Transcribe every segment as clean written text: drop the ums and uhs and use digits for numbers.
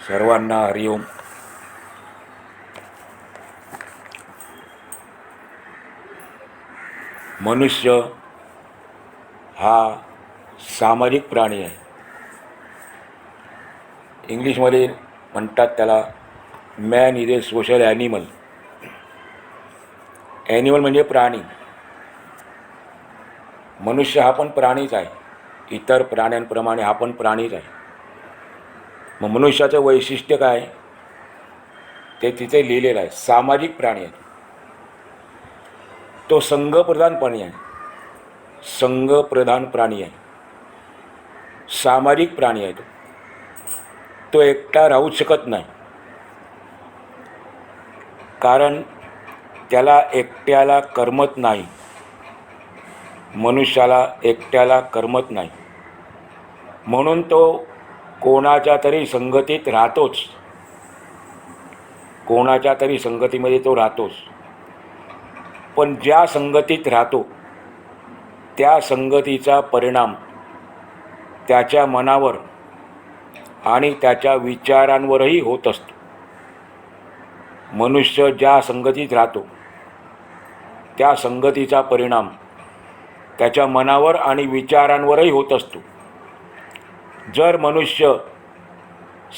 सर्वांना हरिओम. मनुष्य हा सामाजिक प्राणी आहे. इंग्लिशमध्ये म्हणतात त्याला man is a social animal. Animal म्हणजे प्राणी. मनुष्य हा पण प्राणीच आहे. इतर प्राण्यांप्रमाणे हा पण प्राणीच आहे. मग मनुष्याचं वैशिष्ट्य काय ते तिथे लिहिलेलं आहे. सामाजिक प्राणी आहे. तो संघप्रधान प्राणी आहे. संघप्रधान प्राणी आहे. सामाजिक प्राणी आहे. तो एकटा राहू शकत नाही. कारण त्याला एकट्याला करमत नाही. मनुष्याला एकट्याला करमत नाही. म्हणून तो कोणाच्या तरी संगतीत राहतोच. कोणाच्या तरी संगतीमध्ये तो राहतोच. पण ज्या संगतीत राहतो त्या संगतीचा परिणाम त्याच्या मनावर आणि त्याच्या विचारांवरही होत असतो. मनुष्य ज्या संगतीत राहतो त्या संगतीचा परिणाम त्याच्या मनावर आणि विचारांवरही होत असतो. जर मनुष्य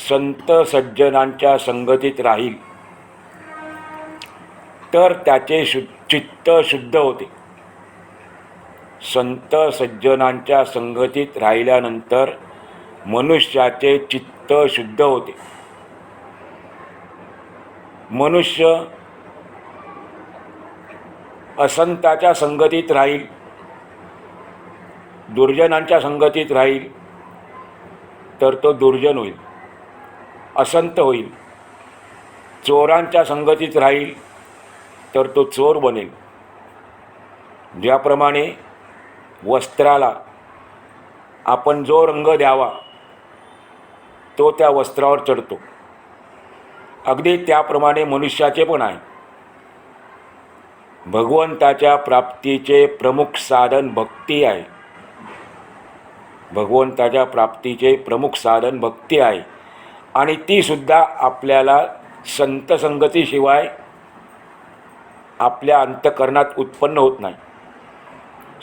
संत सज्जनांच्या संगतीत राहील तर त्याचे चित्त शुद्ध होते. संत सज्जनांच्या संगतीत राहिल्यानंतर मनुष्याचे चित्त शुद्ध होते. मनुष्य असंताच्या संगतीत राहील, दुर्जनांच्या संगतीत राहील तर तो दुर्जन होईल, असंत होईल. चोरांच्या संगतीत राहील तर तो चोर बनेल. ज्याप्रमाणे वस्त्राला आपण जो रंग द्यावा तो त्या वस्त्रावर चढतो, अगदी त्याप्रमाणे मनुष्याचे पण आहे. भगवंताच्या प्राप्तीचे प्रमुख साधन भक्ती आहे. भगवंताच्या प्राप्तीचे प्रमुख साधन भक्ती आहे. आणि ती सुद्धा आपल्याला संत संगतीशिवाय आपल्या अंतःकरणात उत्पन्न होत नाही.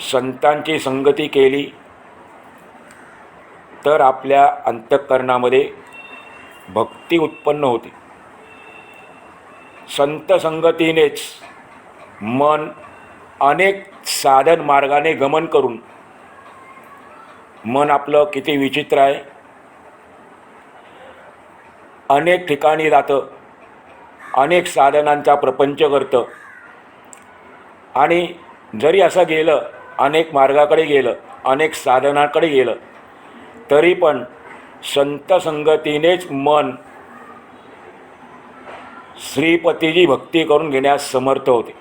संतांची संगती केली तर आपल्या अंतःकरणामध्ये भक्ती उत्पन्न होते. संत संगतीनेच मन अनेक साधन मार्गाने गमन करून, मन आपलं किती विचित्र आहे, अनेक ठिकाणी जातं, अनेक साधनांचा प्रपंच करतं. आणि जरी असं गेलं, अनेक मार्गाकडे गेलं, अनेक साधनाकडे गेलं, तरी पण संत संगतीनेच मन श्रीपतीची भक्ती करून घेण्यास समर्थ होते.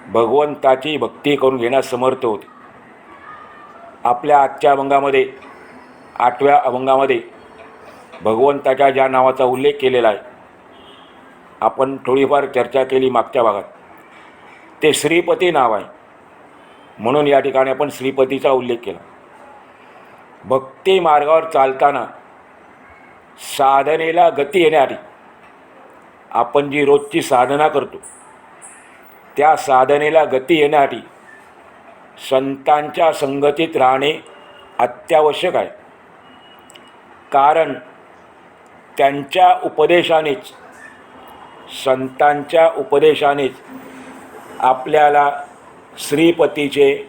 भगवंताची भक्ती करून घेण्यास समर्थ होते. आपल्या आजच्या अभंगामध्ये 8व्या अभंगामध्ये भगवंताच्या ज्या नावाचा उल्लेख केलेला आहे, आपण थोडीफार चर्चा केली मागच्या भागात. ते श्रीपती नाव आहे, म्हणून या ठिकाणी आपण श्रीपतीचा उल्लेख केला. भक्ती मार्गावर चालताना साधनेला गती येण्यासाठी आपण जी रोजची साधना करतो त्या साधनेला गती येण्यासाठी संतांच्या संगतीत राहणे अत्यावश्यक आहे. कारण त्यांच्या उपदेशानेच, संतांच्या उपदेशानेच आपल्याला श्रीपतीचे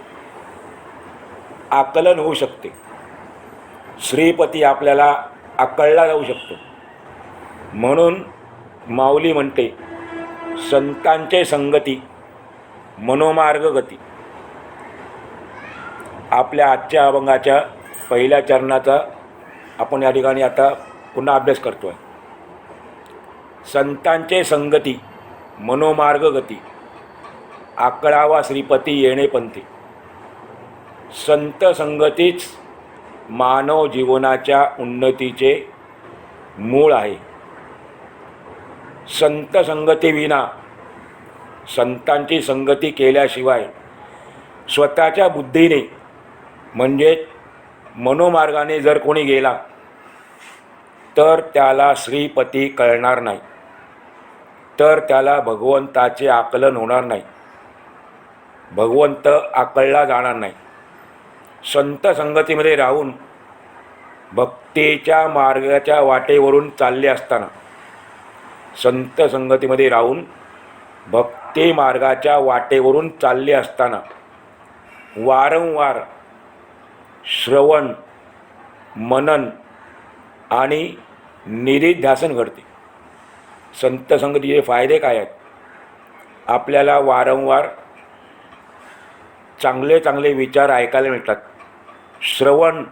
आकलन होऊ शकते. श्रीपती आपल्याला आकळला जाऊ शकतो. म्हणून माऊली म्हणते, संतांचे संगती मनोमार्ग गती. आपल्या आजच्या अभंगाच्या पहिल्या चरणाचा आपण या ठिकाणी आता पुन्हा अभ्यास करतो आहे. संतांचे संगती मनोमार्ग गती, आकळावा श्रीपती येणे पंथी. संत संगतीच मानव जीवनाच्या उन्नतीचे मूळ आहे. संत संगतीविना, संतांची संगती केल्याशिवाय स्वतःच्या बुद्धीने म्हणजे मनोमार्गाने जर कोणी गेला तर त्याला श्रीपती कळणार नाही, तर त्याला भगवंताचे आकलन होणार नाही, भगवंत आकळला जाणार नाही. संत संगतीमध्ये राहून भक्तीच्या मार्गाच्या वाटेवरून चालले असताना, संत संगतीमध्ये राहून भक्ती मार्गाच्या वाटेवरून चालले असताना वारंवार श्रवण, मनन आणि निधिध्यासन घडते. संत संगतीचे फायदे काय आहेत? आपल्याला वारंवार चांगले चांगले विचार ऐकायला मिळतात. श्रवण,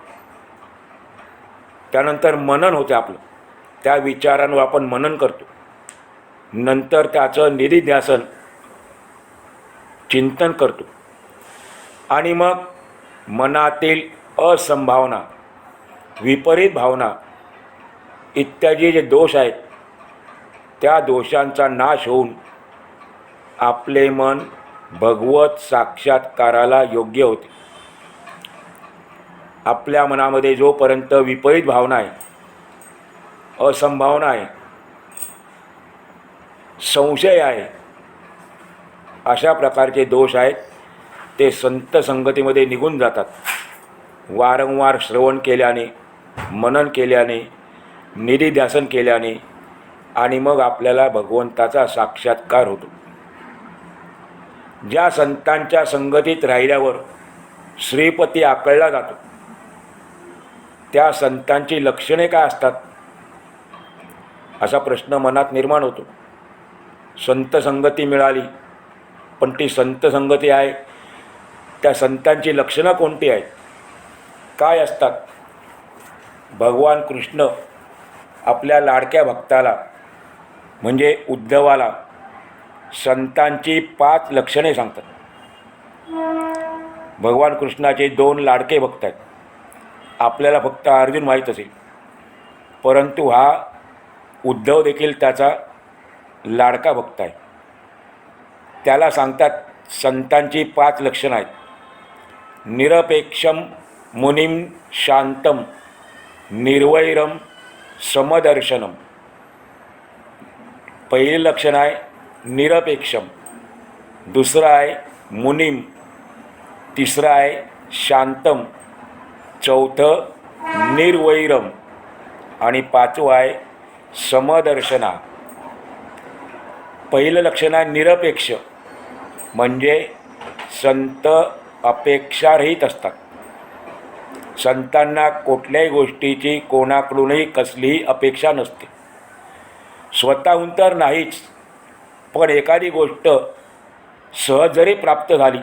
त्यानंतर मनन होते आपलं, त्या विचारांवर आपण मनन करतो. नंतर त्याचं निधिध्यासन, चिंतन करतो. आणि मग मनातील असंभावना, विपरीत भावना इत्यादी जे दोष आहेत, त्या दोषांचा नाश होऊन आपले मन भगवत साक्षात्काराला योग्य होते. आपल्या मनामध्ये जोपर्यंत विपरीत भावना आहे, असंभावना आहे, संशय आहे, अशा प्रकारचे दोष आहेत, ते संत संगतीमध्ये निघून जातात. वारंवार श्रवण केल्याने, मनन केल्याने, निधिध्यासन केल्याने आणि मग आपल्याला भगवंताचा साक्षात्कार होतो. ज्या संतांच्या संगतीत राहिल्यावर श्रीपती आकळला जातो, त्या संतांची लक्षणे काय असतात, असा प्रश्न मनात निर्माण होतो. संत संगती मिळाली, पण ती संत संगती आहे, त्या संतांची लक्षणं कोणती आहेत, काय असतात? भगवान कृष्ण आपल्या लाडक्या भक्ताला म्हणजे उद्धवाला संतांची 5 लक्षणे सांगतात. भगवान कृष्णाचे 2 लाडके भक्त आहेत. आपल्याला फक्त अर्जुन माहीत असेल, परंतु हा उद्धव देखील त्याचा लाडका भक्त आहे. त्याला सांगतात संतांची 5 लक्षणं आहेत. निरपेक्षम मुनिम शांतम निर्वैरम समदर्शनम. पहिलं लक्षण आहे निरपेक्षम, दुसरं आहे मुनिम, तिसरं आहे शांतम, चौथं निर्वैरम आणि 5वं आहे समदर्शना. पहिलं लक्षण आहे निरपेक्ष, म्हणजे संत अपेक्षारहित असतात. संतांना कुठल्याही गोष्टीची कोणाकडूनही कसलीही अपेक्षा नसते. स्वतःहून तर नाहीच, पण एखादी गोष्ट सहज जरी प्राप्त झाली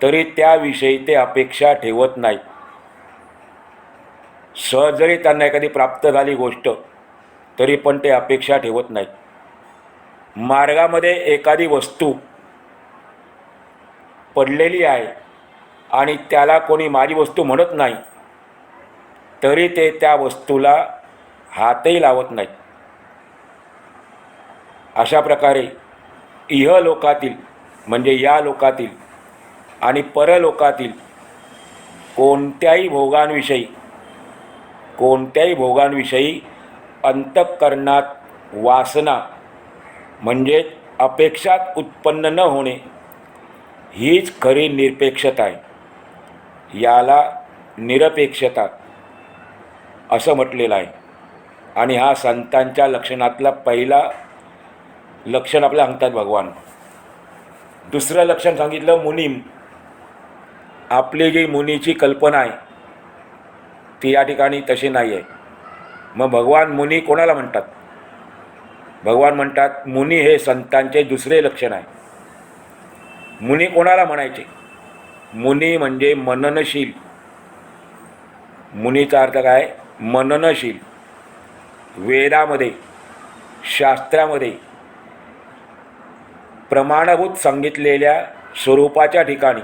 तरी त्याविषयी ते अपेक्षा ठेवत नाहीत. सहज जरी त्यांना एखादी प्राप्त झाली गोष्ट तरी पण ते अपेक्षा ठेवत नाहीत. मार्गामध्ये एखादी वस्तू पडलेली आहे आणि त्याला कोणी माझी वस्तू म्हणत नाही तरी ते त्या वस्तूला हातही लावत नाहीत. अशा प्रकारे इहलोकातील म्हणजे या लोकातील आणि परलोकातील कोणत्याही भोगांविषयी अंतःकरणात वासना म्हणजे अपेक्षात उत्पन्न न होणे हीच खरी निरपेक्षता आहे. याला निरपेक्षता असं म्हटलेलं आहे. आणि हा संतांच्या लक्षणातला पहिला लक्षण आपल्याला सांगतात भगवान. दुसरं लक्षण सांगितलं मुनीम. आपली जी मुनीची कल्पना आहे ती या ठिकाणी तशी नाही आहे. मग भगवान मुनी कोणाला म्हणतात? भगवान म्हणतात मुनी हे संतांचे दुसरे लक्षण आहे. मुनी कोणाला म्हणायचे? मुनी म्हणजे मननशील. मुनीचा अर्थ काय? मननशील. वेदामध्ये, शास्त्रामध्ये प्रमाणभूत सांगितलेल्या स्वरूपाच्या ठिकाणी,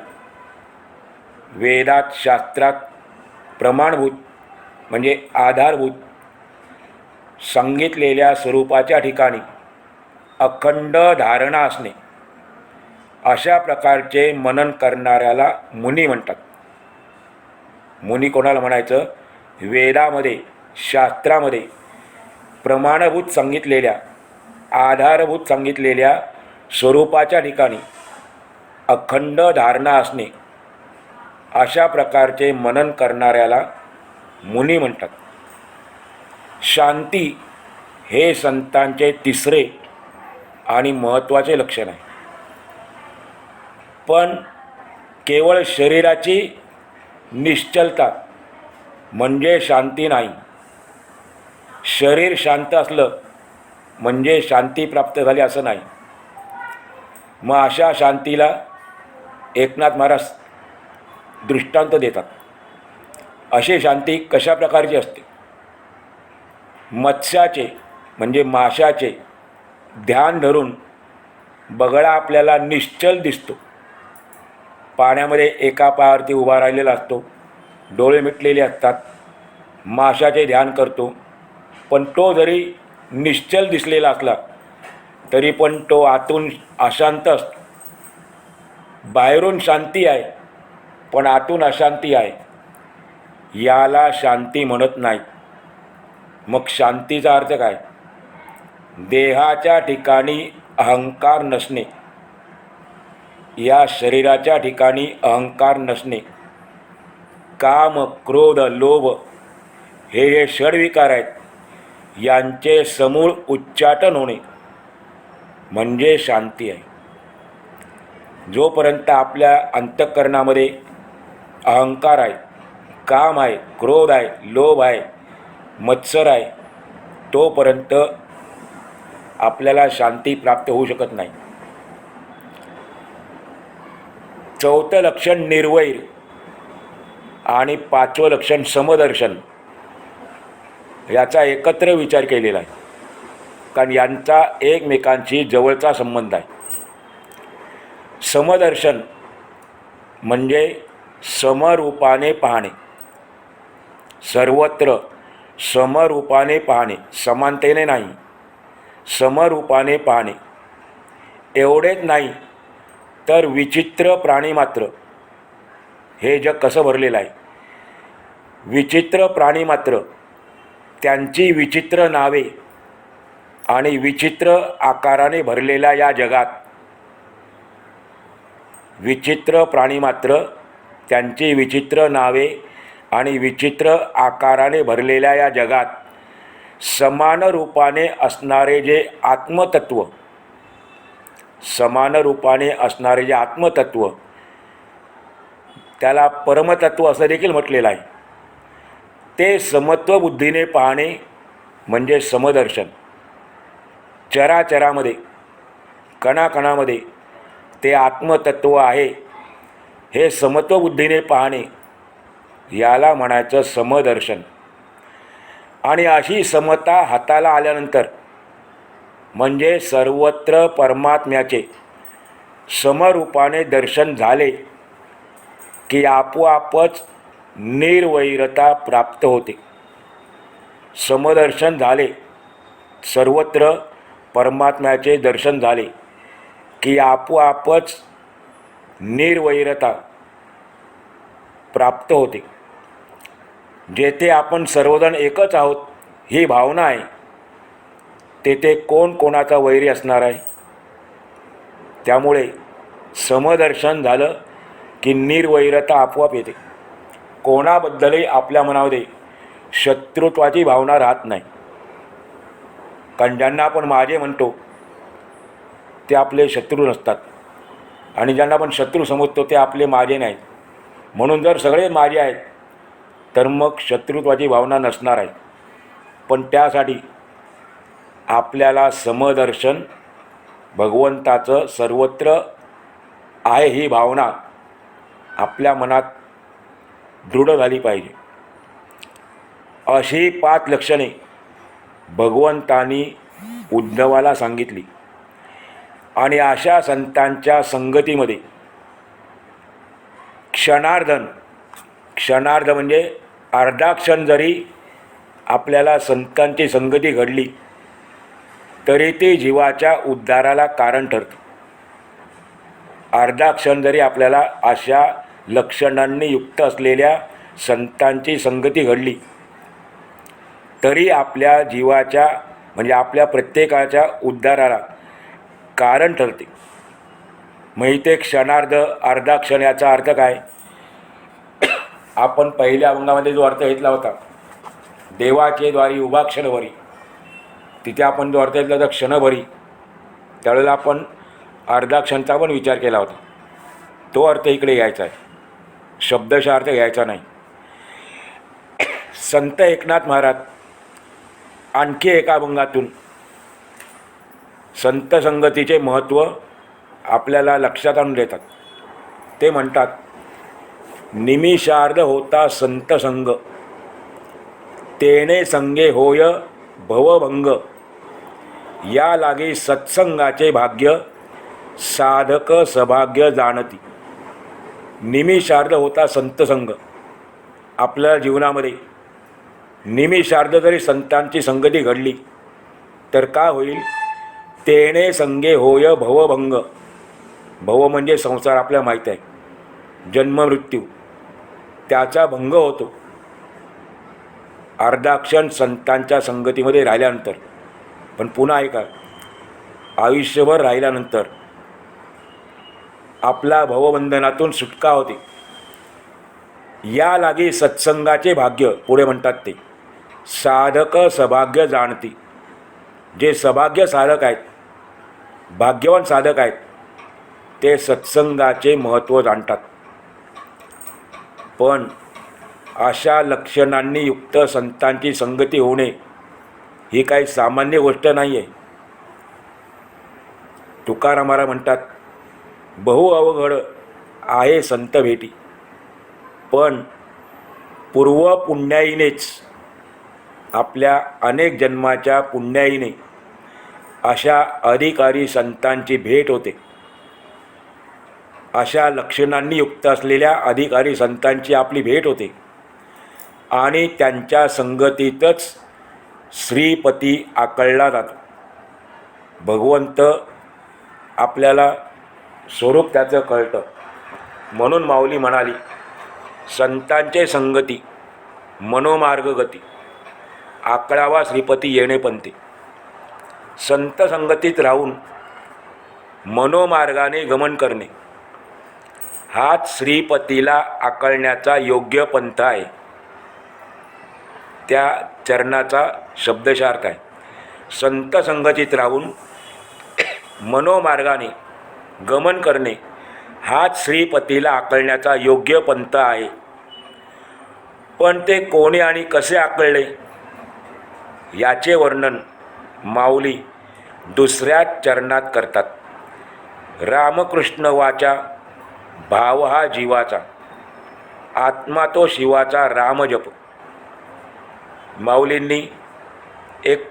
वेदात शास्त्रात प्रमाणभूत म्हणजे आधारभूत सांगितलेल्या स्वरूपाच्या ठिकाणी अखंड धारणा असणे, अशा प्रकारचे मनन करणाऱ्याला मुनी म्हणतात. मुनी कोणाला म्हणायचं? वेदामध्ये शास्त्रामध्ये प्रमाणभूत सांगितलेल्या, आधारभूत सांगितलेल्या स्वरूपाच्या ठिकाणी अखंड धारणा असणे, अशा प्रकारचे मनन करणाऱ्याला मुनी म्हणतात. शांती हे संतांचे तिसरे आणि महत्त्वाचे लक्षण आहे. पण केवळ शरीराची निश्चलता म्हणजे शांती नाही. शरीर शांत असलं म्हणजे शांती प्राप्त झाली असं नाही. मग अशा शांतीला एकनाथ महाराज दृष्टांत देतात. अशी शांती कशा प्रकारची असते? मत्स्याचे म्हणजे माशाचे ध्यान धरून बगळा आपल्याला निश्चल दिसतो. पाण्यामध्ये एका पायावरती उभा राहिलेला असतो, डोळे मिटलेले असतात, माशाचे ध्यान करतो. पण तो जरी निश्चल दिसलेला असला तरी पण तो आतून अशांत असतो. बाहेरून शांती आहे पण आतून अशांती आहे. याला शांती म्हणत नाही. मग शांतीचा अर्थ काय? देहाच्या ठिकाणी अहंकार नसणे, या शरीराच्या ठिकाणी अहंकार नसणे, काम, क्रोध, लोभ हे जे षडविकार आहेत यांचे समूळ उच्चाटन होणे म्हणजे शांती आहे. जोपर्यंत आपल्या अंतःकरणामध्ये अहंकार आहे, काम आहे, क्रोध आहे, लोभ आहे, मत्सर आहे, तोपर्यंत आपल्याला शांती प्राप्त होऊ शकत नाही. चौथं लक्षण निर्वैर आणि पाचवं लक्षण समदर्शन याचा एकत्र विचार केलेला आहे, कारण यांचा एकमेकांशी जवळचा संबंध आहे. समदर्शन म्हणजे समरूपाने पाहणे, सर्वत्र समरूपाने पाहणे, समानतेने नाही, समरूपाने पाहणे. एवढेच नाही तर विचित्र प्राणी मात्र, हे जग कसं भरलेलं आहे, विचित्र प्राणी मात्र, त्यांची विचित्र नावे आणि विचित्र आकाराने भरलेल्या या जगात, विचित्र प्राणी मात्र, त्यांची विचित्र नावे आणि विचित्र आकाराने भरलेल्या या जगात समान रूपाने असणारे जे आत्मतत्व, समान रूपाने असणारे जे आत्मतत्व, त्याला परमतत्व असं देखील म्हटलेलं आहे. ते समत्व बुद्धीने पाहणे म्हणजे समदर्शन. चराचरामध्ये, कणाकणामध्ये ते आत्मतत्व आहे हे समत्व बुद्धीने पाहणे, याला म्हणायचं समदर्शन. आणि अशी समता हाताला आल्यानंतर म्हणजे सर्वत्र परमात्म्याचे समरूपाने दर्शन झाले की आपोआपच निर्वैरता प्राप्त होते. समदर्शन झाले, सर्वत्र परमात्म्याचे दर्शन झाले की आपोआपच निर्वैरता प्राप्त होते. जेथे आपण सर्वजण एकच आहोत ही भावना आहे, तेथे कोण कोणाचा वैरी असणार आहे? त्यामुळे समदर्शन झालं की निर्वैरता आपोआप येते. कोणाबद्दलही आपल्या मनामध्ये शत्रुत्वाची भावना राहत नाही. कारण ज्यांना आपण माझे म्हणतो ते आपले शत्रू नसतात आणि ज्यांना आपण शत्रू समजतो ते आपले माझे नाहीत. म्हणून जर सगळे माझे आहेत तर मग शत्रुत्वाची भावना नसणार आहे. पण त्यासाठी आपल्याला समदर्शन, भगवंताचं सर्वत्र आहे ही भावना आपल्या मनात दृढ झाली पाहिजे. अशी 5 लक्षणे भगवंतांनी उद्धवाला सांगितली. आणि अशा संतांच्या संगतीमध्ये क्षणार्ध म्हणजे अर्धा क्षण जरी आपल्याला संतांची संगती घडली तरी ती जीवाच्या उद्धाराला कारण ठरते. अर्धा क्षण जरी आपल्याला अशा लक्षणांनी युक्त असलेल्या संतांची संगती घडली तरी आपल्या जीवाच्या म्हणजे आपल्या प्रत्येकाच्या उद्धाराला कारण ठरते. मग ते क्षणार्ध अर्धा क्षण याचा अर्थ काय? आपण पहिल्या अभंगामध्ये जो अर्थ घेतला होता, देवाचे द्वारी उभा क्षणभरी, तिथे आपण जो अर्थ घेतला होता क्षणभरी, त्यावेळेला आपण अर्धा क्षणचा पण विचार केला होता. तो अर्थ इकडे घ्यायचा आहे, शब्दशः अर्थ घ्यायचा नाही. संत एकनाथ महाराज आणखी एका अभंगातून संत संगतीचे महत्त्व आपल्याला लक्षात आणून देतात. ते म्हणतात, निमिषार्ध होता संत संग, तेने संगे होय भवभंग, या लागे सत्संगाचे भाग्य, साधक सभाग्य जाणती. निमिषार्ध होता संत संग. आपल्या जीवनामध्ये निमिषार्ध जरी संतांची संगती घडली तर काय होईल? तेने संगे होय भवभंग. भव म्हणजे संसार, आपल्याला माहीत आहे, जन्म मृत्यू, त्याचा भंग होतो अर्धा क्षण संतांच्या संगतीमध्ये राहिल्यानंतर. पण पुन्हा ऐका, आयुष्यभर राहिल्यानंतर आपला भवबंधनातून सुटका होते. या लागी सत्संगाचे भाग्य, पुढे म्हणतात ते साधक सभाग्य जाणती. जे सभाग्य साधक आहेत, भाग्यवान साधक आहेत, ते सत्संगाचे महत्त्व जाणतात. पण अशा लक्षणांनी युक्त संतांची संगती होणे ही काही सामान्य गोष्ट नाही आहे. तुकाराम महाराज म्हणतात, बहु अवघड आहे संत भेटी, पण पूर्व पुण्याईनेच, आपल्या अनेक जन्माच्या पुण्याईने अशा अधिकारी संतांची भेट होते. अशा लक्षणांनी युक्त असलेल्या अधिकारी संतांची आपली भेट होते आणि त्यांच्या संगतीतच श्रीपती आकळला जातो. भगवंत आपल्याला स्वरूप त्याचं कळतं. म्हणून माऊली म्हणाली, संतांचे संगती मनोमार्ग गती, आकळावा श्रीपती येणे पंते. संत संगतीत राहून मनोमार्गाने गमन करणे हाच श्रीपतीला आकळण्याचा योग्य पंथ आहे. त्या चरणाचा शब्दशः अर्थ आहे, संत संगतीत राहून मनोमार्गाने गमन करणे हाच श्रीपतीला आकळण्याचा योग्य पंथ आहे. पण ते कोणी आणि कसे आकळले याचे वर्णन माऊली दुसऱ्या चरणात करतात. रामकृष्ण वाचा भाव हा जीवाचा, आत्मा तो शिवाचा रामजप. माऊलींनी एक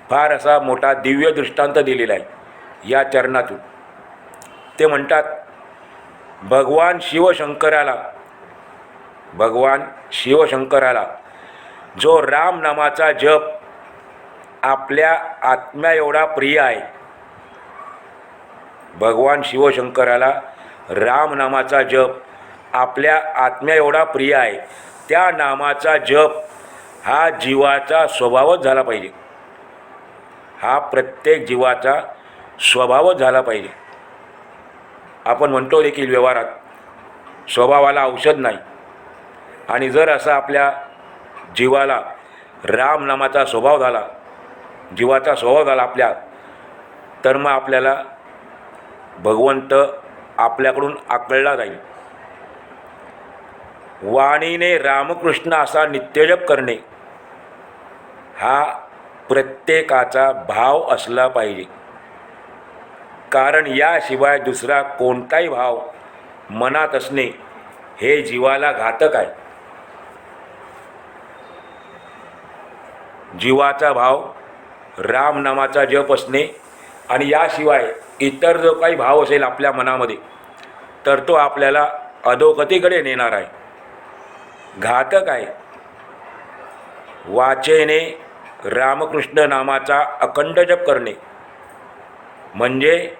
फार असा मोठा दिव्य दृष्टांत दिलेला आहे या चरणातून. ते म्हणतात, भगवान शिवशंकराला जो राम नामाचा जप आपल्या आत्म्या एवढा प्रिय आहे, भगवान शिवशंकराला राम नामाचा जप आपल्या आत्म्या एवढा प्रिय आहे, त्या नामाचा जप हा जीवाचा स्वभावच झाला पाहिजे. हा प्रत्येक जीवाचा स्वभावच झाला पाहिजे. आपण म्हणतो देखील व्यवहारात, स्वभावाला औषध नाही. आणि जर असा आपल्या जीवाला राम नामाचा स्वभाव झाला, जीवाचा स्वभाव झाला आपल्या, तर मग आपल्याला भगवंत आपल्याकडून आकळला जाईल. वाणीने रामकृष्ण असा नित्यजप करणे हा प्रत्येकाचा भाव असला पाहिजे. कारण याशिवाय दुसरा कोणताही भाव मनात असणे हे जीवाला घातक आहे. जीवाचा भाव राम नामाचा जप असणे आणि याशिवाय इतर जो काही भाव असेल आपल्या मनामध्ये, तर तो आपल्याला अधोगतीकडे नेणार आहे, घातक आहे. वाचेने रामकृष्ण नामाचा अखंड जप करणे म्हणजे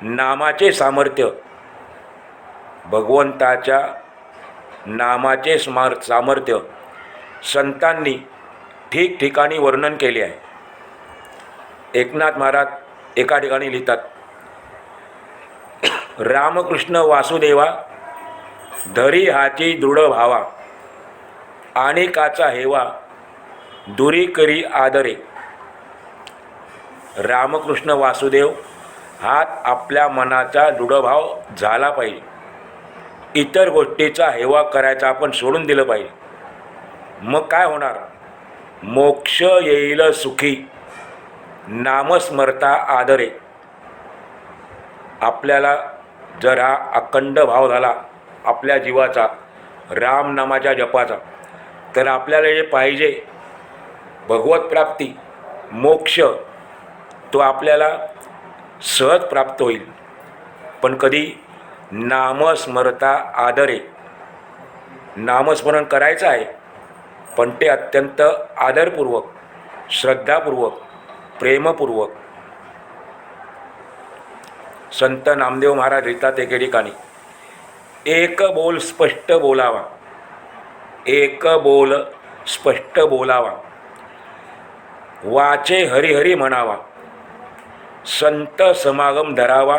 नामाचे सामर्थ्य, भगवंताच्या नामाचे सामर्थ्य संतांनी ठिकठिकाणी वर्णन केले आहे. एकनाथ महाराज एका ठिकाणी लिहितात, रामकृष्ण वासुदेवा धरी हाची दृढ भावा, अनेकाचा हेवा दुरी करी आदरे. रामकृष्ण वासुदेव हात आपल्या मनाचा दृढभाव झाला पाहिजे. इतर गोष्टीचा हेवा करायचा आपण सोडून दिलं पाहिजे. मग काय होणार? मोक्ष येईल सुखी नामस्मरता आदरे. आपल्याला जर हा अखंड भाव झाला आपल्या जीवाचा, राम नामाच्या जपाचा, तर आपल्याला जे पाहिजे भगवत प्राप्ती, मोक्ष, तो आपल्याला सहज प्राप्त होईल. पण कधी? नामस्मरता आदरे. नामस्मरण करायचं आहे, पण ते अत्यंत आदरपूर्वक, श्रद्धापूर्वक, प्रेमपूर्वक. संत नामदेव महाराज लिहितात एके ठिकाणी, एक बोल स्पष्ट बोलावा, एक बोल स्पष्ट बोलावा, वाचे हरिहरी म्हणावा, संत समागम धरावा,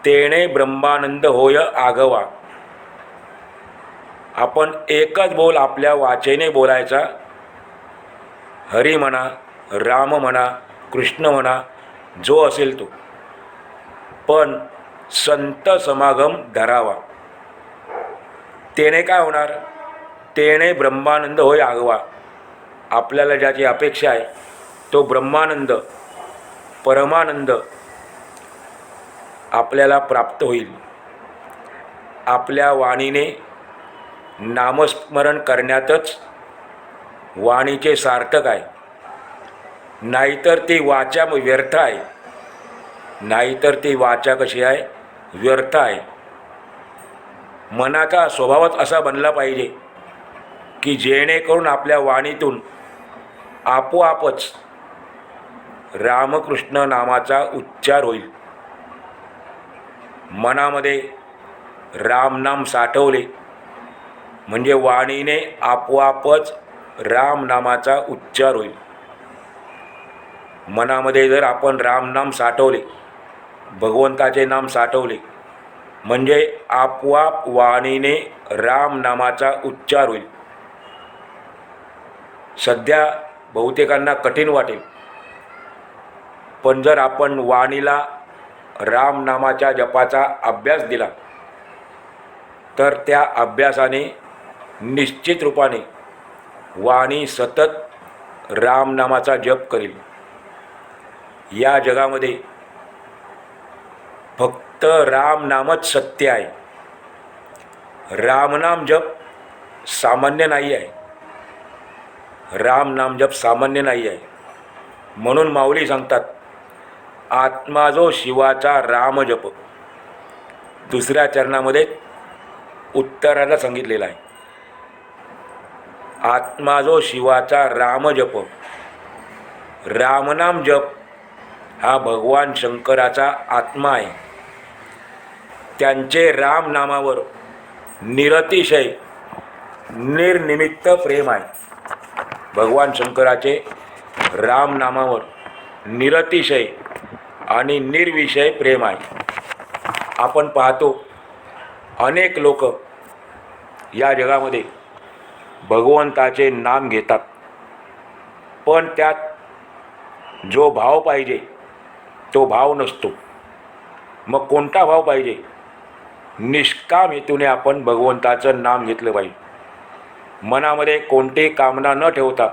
तेणे ब्रह्मानंद होय आगवा. आपण एकच बोल आपल्या वाचेने बोलायचा. हरी म्हणा, राम म्हणा, कृष्ण म्हणा, जो असेल तो, पण संत समागम धरावा. तेणे काय होणार? तेणे ब्रह्मानंद होय आगवा. आपल्याला ज्याची अपेक्षा आहे तो ब्रह्मानंद, परमानंद आपल्याला प्राप्त होईल. आपल्या वाणीने नामस्मरण करण्यातच वाणीचे सार्थक आहे. नाहीतर ती वाचा व्यर्थ आहे. नाहीतर ती वाचा कशी आहे? व्यर्थ आहे. मनाचा स्वभावच असा बनला पाहिजे की जेणेकरून आपल्या वाणीतून आपोआपच रामकृष्ण नामाचा उच्चार होईल. मनामध्ये रामनाम साठवले म्हणजे वाणीने आपोआपच रामनामाचा उच्चार होईल. मनामध्ये जर आपण रामनाम साठवले, भगवंताचे नाम साठवले, म्हणजे आपोआप वाणीने रामनामाचा उच्चार होईल. सध्या बहुतेकांना कठीण वाटेल, पण जर आपण वाणीला रामनामाच्या जपाचा अभ्यास दिला तर त्या अभ्यासाने निश्चित रूपाने वाणी सतत रामनामाचा जप करेल. या जगामध्ये फक्त रामनामच सत्य आहे. रामनाम जप सामान्य नाही आहे. रामनाम जप सामान्य नाही आहे. म्हणून माऊली सांगतात, आत्मा जो शिवाचा राम जप. दुसऱ्या चरणामध्ये उत्तराला सांगितलेला आहे, आत्मा जो शिवाचा राम जप. रामनाम जप हा भगवान शंकराचा आत्मा आहे. त्यांचे रामनामावर निरतिशय निर्निमित्त प्रेम आहे. भगवान शंकराचे रामनामावर निरतिशय आणि निर्विषय प्रेम आहे. आपण पाहतो अनेक लोक या जगामध्ये भगवंताचे नाम घेतात, पण त्यात जो भाव पाहिजे तो भाव नसतो. मग कोणता भाव पाहिजे? निष्काम हेतूने आपण भगवंताचं नाम घेतलं पाहिजे. मनामध्ये कोणतीही कामना न ठेवता,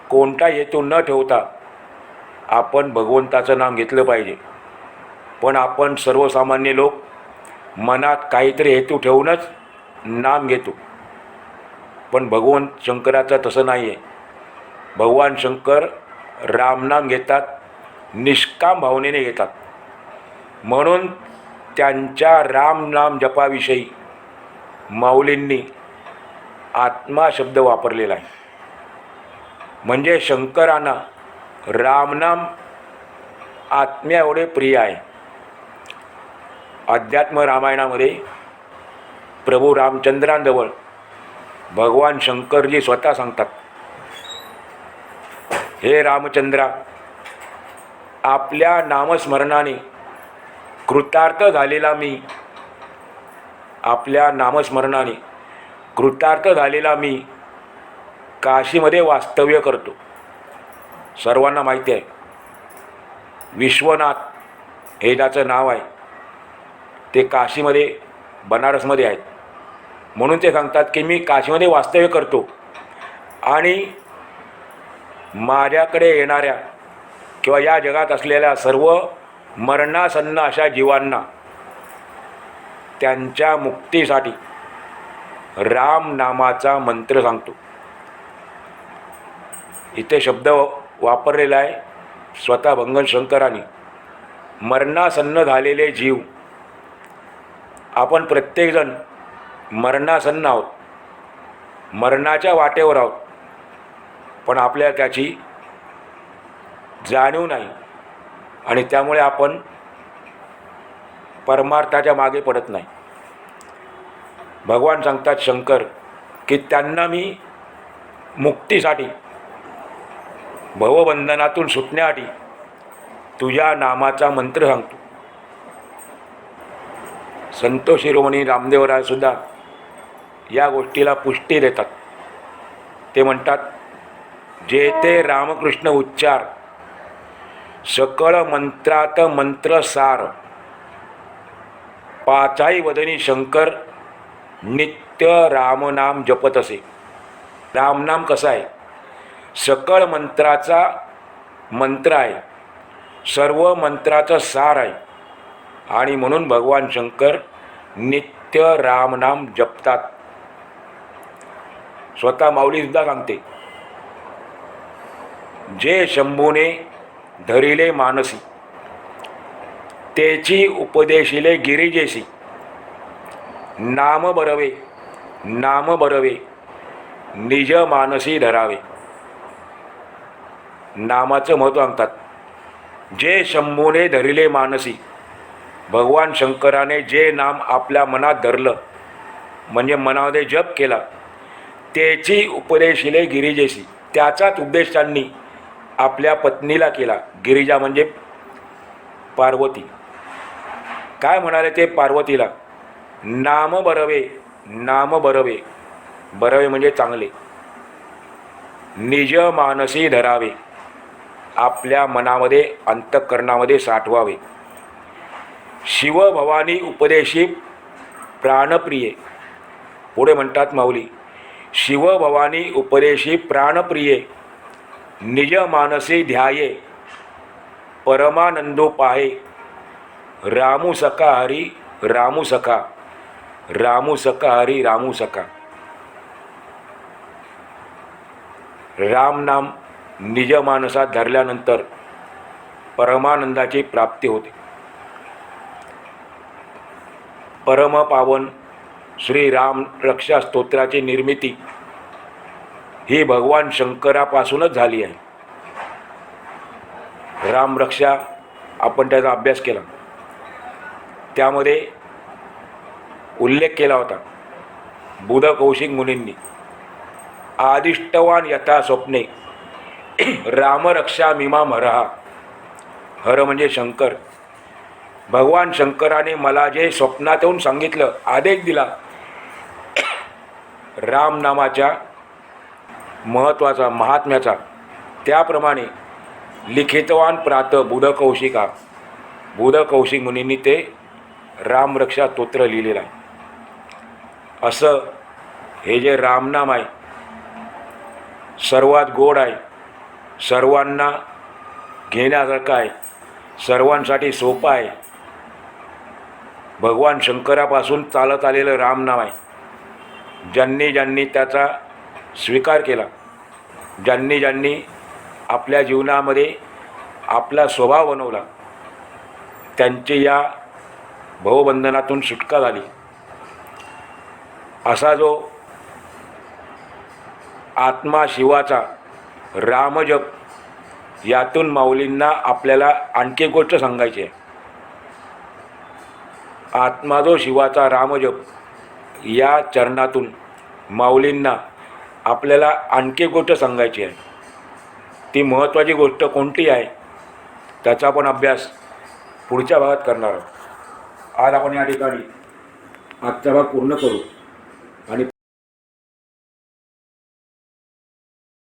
कोणता हेतू न ठेवता आपण भगवंताचं नाम घेतलं पाहिजे. पण आपण सर्वसामान्य लोक मनात काहीतरी हेतू ठेवूनच नाम घेतो. पण भगवान शंकराचं तसं नाही आहे. भगवान शंकर रामनाम घेतात, निष्काम भावनेने घेतात. म्हणून त्यांच्या रामनाम जपाविषयी माऊलींनी आत्मा शब्द वापरलेला आहे. म्हणजे शंकरांना रामनाम आत्म्या एवढे प्रिय आहे. अध्यात्म रामायणामध्ये प्रभू रामचंद्रांजवळ भगवान शंकरजी स्वतः सांगतात, हे रामचंद्रा, आपल्या नामस्मरणाने कृतार्थ झालेला मी, आपल्या नामस्मरणाने कृतार्थ झालेला मी काशीमध्ये वास्तव्य करतो. सर्वांना माहिती आहे विश्वनाथ हे ज्याचं नाव आहे ते काशीमध्ये बनारसमध्ये आहेत. म्हणून ते सांगतात की मी काशीमध्ये वास्तव्य करतो आणि माझ्याकडे येणाऱ्या किंवा या जगात असलेल्या सर्व मरणासन्न अशा जीवांना त्यांच्या मुक्तीसाठी राम नामाचा मंत्र सांगतो. इथे शब्द वापरलेला आहे स्वतः भंगन शंकरांनी. मरणासन्न झालेले जीव, आपण प्रत्येकजण मरणासन्न आहोत, मरणाच्या वाटेवर आहोत, पण आपल्याला त्याची जाणीव नाही आणि त्यामुळे आपण परमार्थाच्या मागे पडत नाही. भगवान सांगतात शंकर की त्यांना मी मुक्तीसाठी, भवबंधनातून सुटण्यासाठी तुझ्या नामाचा मंत्र सांगतो. संत शिरोमणी रामदेवराय सुद्धा या गोष्टीला पुष्टी देतात. ते म्हणतात, जेथे रामकृष्ण उच्चार सकळ मंत्रात मंत्रसार, पाचाई वदनी शंकर नित्य रामनाम जपत असे. रामनाम कसं आहे? सकळ मंत्राचा मंत्र आहे, सर्व मंत्राचं सार आहे आणि म्हणून भगवान शंकर नित्य रामनाम जपतात. स्वतः माऊलीसुद्धा सांगते, जे शंभूने धरिले मानसी, तेची उपदेशिले गिरिजेसी, नाम बरवे नाम बरवे निज मानसी धरावे. नामाचं महत्त्व सांगतात. जे शंभूने धरिले मानसी, भगवान शंकराने जे नाम आपल्या मनात धरलं म्हणजे मनामध्ये जप केला, त्याची उपदेशिले गिरिजेसी, त्याचाच उपदेश त्यांनी आपल्या पत्नीला केला. गिरिजा म्हणजे पार्वती. काय म्हणाले ते पार्वतीला? नाम बरवे नाम बरवे, बरवे म्हणजे चांगले, निज मानसी धरावे, आपल्या मनामध्ये अंतःकरणामध्ये साठवावे. शिवभवानी उपदेशी प्राणप्रिये, पुढे म्हणतात माऊली, शिवभवानी उपदेशी प्राणप्रिये, निज मानसी ध्याये, परमानंदो पाहे, रामू सखा हरी रामू सखा, रामू सखा हरी रामू सखा. राम नाम निज मानसात धरल्यानंतर परमानंदाची प्राप्ती होते. परमपावन श्री राम रक्षा स्तोत्राची निर्मिती ही भगवान शंकरापासूनच झाली आहे. रामरक्षा आपण त्याचा अभ्यास केला, त्यामध्ये उल्लेख केला होता बुध कौशिक मुनींनी. आदिष्टवान यथा स्वप्ने रामरक्षा मीमाम हरहा. हर म्हणजे शंकर. भगवान शंकराने मला जे स्वप्नात येऊन सांगितलं, आदेश दिला, राम नामाच्या महत्त्वाचा महात्म्याचा, त्याप्रमाणे लिखितवान प्रात बुध कौशिका, बुध कौशिक मुनींनी ते रामरक्षा स्तोत्र लिहिलेलं आहे. असं हे जे रामनाम आहे सर्वात गोड आहे, सर्वांना घेण्यासारखं आहे, सर्वांसाठी सोपं आहे. भगवान शंकरापासून चालत आलेलं रामनाम आहे. ज्यांनी ज्यांनी त्याचा स्वीकार केला, ज्यांनी ज्यांनी आपल्या जीवनामध्ये आपला स्वभाव बनवला, त्यांची या भवबंधनातून सुटका झाली. असा जो आत्मा शिवाचा रामजप, यातून माऊलींना आपल्याला आणखी एक गोष्ट सांगायची आहे. आत्मा जो शिवाचा रामजप, या चरणातून माऊलींना आपल्याला आणखी एक गोष्ट सांगायची आहे. ती महत्त्वाची गोष्ट कोणती आहे त्याचा आपण अभ्यास पुढच्या भागात करणार आहोत. आज आपण या ठिकाणी आजचा भाग पूर्ण करू आणि